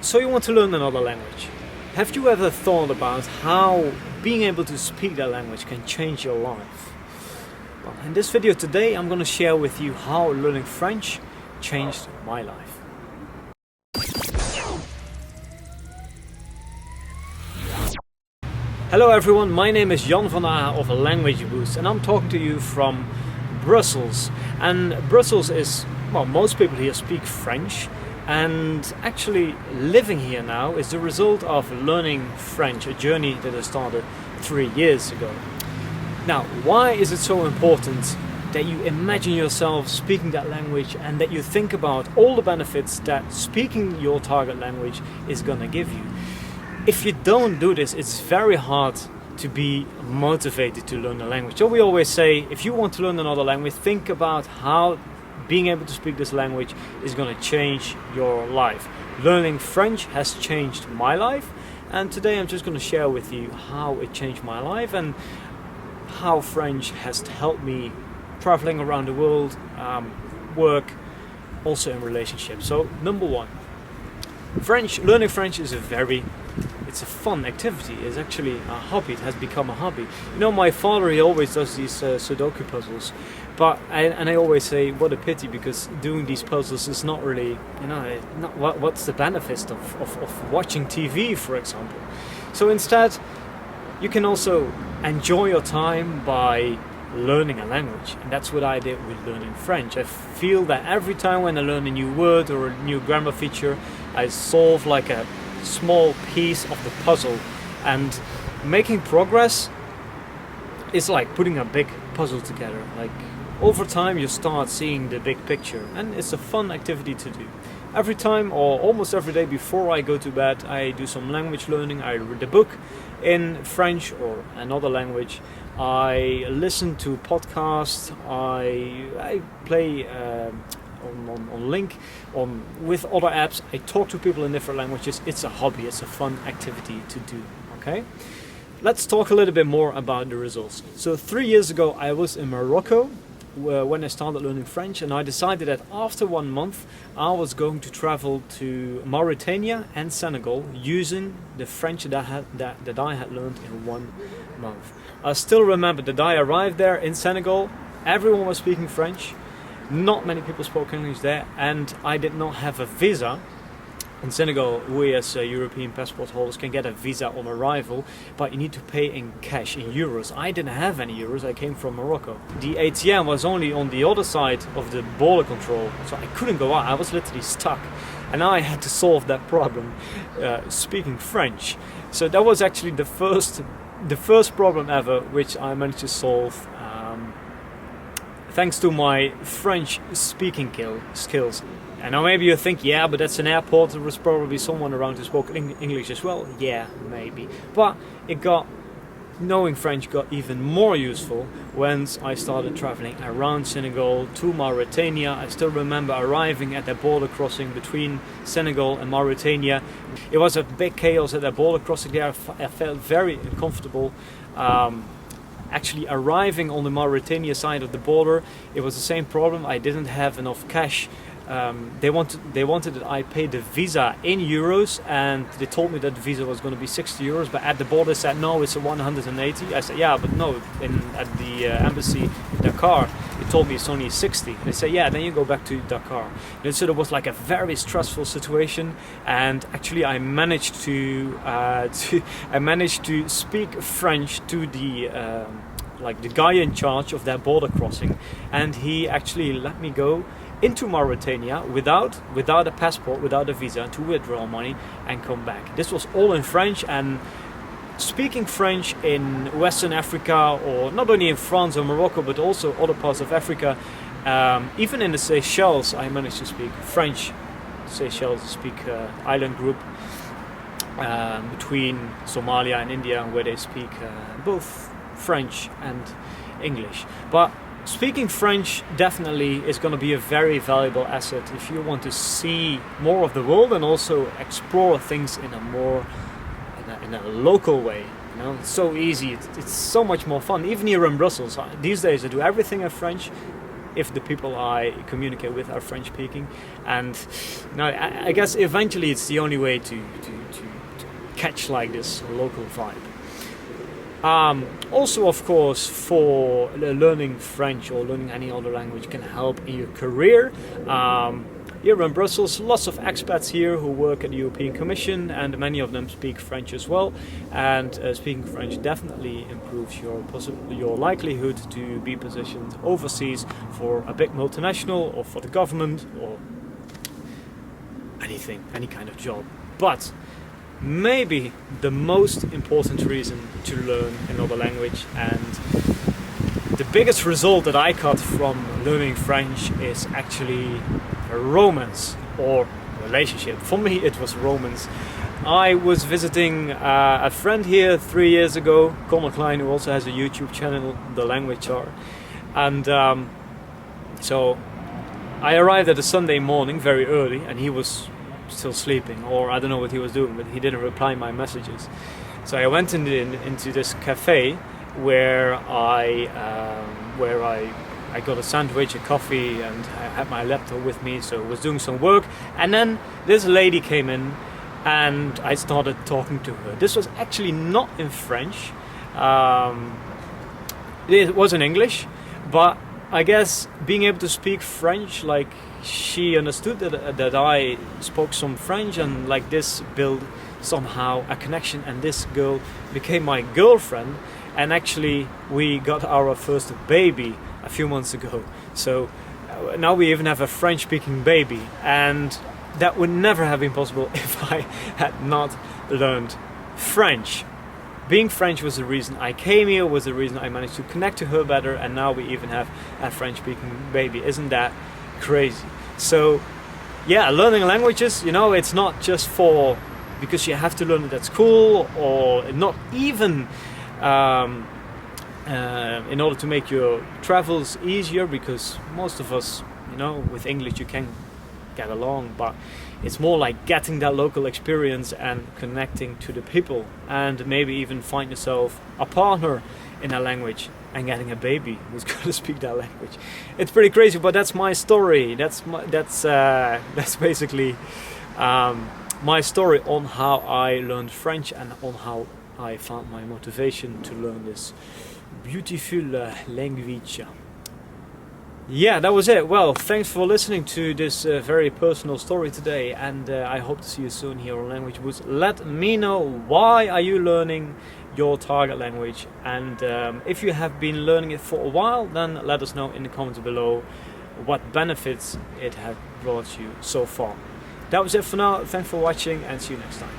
So you want to learn another language. Have you ever thought about how being able to speak that language can change your life? Well, in this video today I'm going to share with you how learning French changed my life. Hello everyone, my name is Jan van Aa of Language Boost and I'm talking to you from Brussels. And Brussels is, well, most people here speak French, and actually living here now is the result of learning French, a journey that I started 3 years ago. Now, why is it so important that you imagine yourself speaking that language and that you think about all the benefits that speaking your target language is gonna give you? If you don't do this, it's very hard to be motivated to learn a language. So we always say, if you want to learn another language, think about how being able to speak this language is going to change your life. Learning French has changed my life, and today I'm just going to share with you how it changed my life and how French has helped me traveling around the world, work, also in relationships. So number one, learning French is it's a fun activity. It's actually a hobby. It has become a hobby. You know, my father, he always does these Sudoku puzzles, I always say, what a pity, because doing these puzzles is not really, what's the benefit of watching TV, for example. So instead, you can also enjoy your time by learning a language, and that's what I did with learning French. I feel that every time when I learn a new word or a new grammar feature, I solve like a small piece of the puzzle, and making progress is like putting a big puzzle together. Like over time you start seeing the big picture, and it's a fun activity to do. Every time or almost every day before I go to bed, I do some language learning. I read a book in French or another language. I listen to podcasts. I play on Link, with other apps. I talk to people in different languages. It's a hobby. It's a fun activity to do. Okay, let's talk a little bit more about the results. So 3 years ago I was in Morocco when I started learning French, and I decided that after 1 month I was going to travel to Mauritania and Senegal using the French that I had learned in 1 month. I still remember that I arrived there in Senegal, everyone was speaking French, not many people spoke English there, and I did not have a visa. In Senegal, we as European passport holders can get a visa on arrival, but you need to pay in cash, in euros. I didn't have any euros, I came from Morocco. The ATM was only on the other side of the border control, so I couldn't go out, I was literally stuck. And I had to solve that problem speaking French. So that was actually the first problem ever which I managed to solve thanks to my French speaking skills. And now maybe you think, yeah, but that's an airport, there was probably someone around who spoke English as well. Yeah, maybe. But knowing French got even more useful once I started traveling around Senegal to Mauritania. I still remember arriving at that border crossing between Senegal and Mauritania. It was a big chaos at that border crossing there. I felt very uncomfortable. Actually arriving on the Mauritania side of the border, it was the same problem. I didn't have enough cash. They wanted that I pay the visa in euros, and they told me that the visa was going to be 60 euros, but at the border said no, it's a 180. I said yeah, but no, at the embassy in Dakar they told me it's only 60. They said yeah, then you go back to Dakar. And so it was like a very stressful situation, and actually I managed to speak French to the the guy in charge of that border crossing, and he actually let me go into Mauritania without a passport, without a visa, to withdraw money and come back. This was all in French, and speaking French in Western Africa, or not only in France or Morocco, but also other parts of Africa, even in the Seychelles, I managed to speak French. Seychelles speak island group between Somalia and India, where they speak both French and English. But speaking French definitely is going to be a very valuable asset if you want to see more of the world and also explore things in a local way. You know, it's so easy. It's so much more fun. Even here in Brussels, these days I do everything in French. if the people I communicate with are French speaking. And now I guess eventually it's the only way to catch like this local vibe. Also, of course, for learning French or learning any other language can help in your career. Here in Brussels, lots of expats here who work at the European Commission, and many of them speak French as well. And speaking French definitely improves your likelihood to be positioned overseas for a big multinational or for the government or anything, any kind of job. But maybe the most important reason to learn another language, and the biggest result that I got from learning French, is actually a romance or relationship. For me it was romance. I was visiting a friend here 3 years ago, Connor Klein, who also has a YouTube channel, The Language Art. And so I arrived at a Sunday morning very early, and he was still sleeping, or I don't know what he was doing, but he didn't reply my messages. So I went into this cafe where I got a sandwich, a coffee, and I had my laptop with me, so I was doing some work. And then this lady came in, and I started talking to her. This was actually not in French. It was in English, but I guess being able to speak French, like, she understood that I spoke some French, and like this built somehow a connection, and this girl became my girlfriend, and actually we got our first baby a few months ago. So now we even have a French speaking baby, and that would never have been possible if I had not learned French. Being French was the reason I came here, was the reason I managed to connect to her better, and now we even have a French speaking baby. Isn't that crazy? So yeah, learning languages, it's not just for because you have to learn it at school, or not even in order to make your travels easier, because most of us, with English you can get along, but it's more like getting that local experience and connecting to the people, and maybe even find yourself a partner in a language and getting a baby who's going to speak that language. It's pretty crazy, but that's my story. That's basically my story on how I learned French, and on how I found my motivation to learn this beautiful language. Yeah, that was it. Well, thanks for listening to this very personal story today, and I hope to see you soon here on Language Boost. Let me know, why are you learning your target language, and if you have been learning it for a while, then let us know in the comments below what benefits it has brought you so far. That was it for now. Thanks for watching, and see you next time.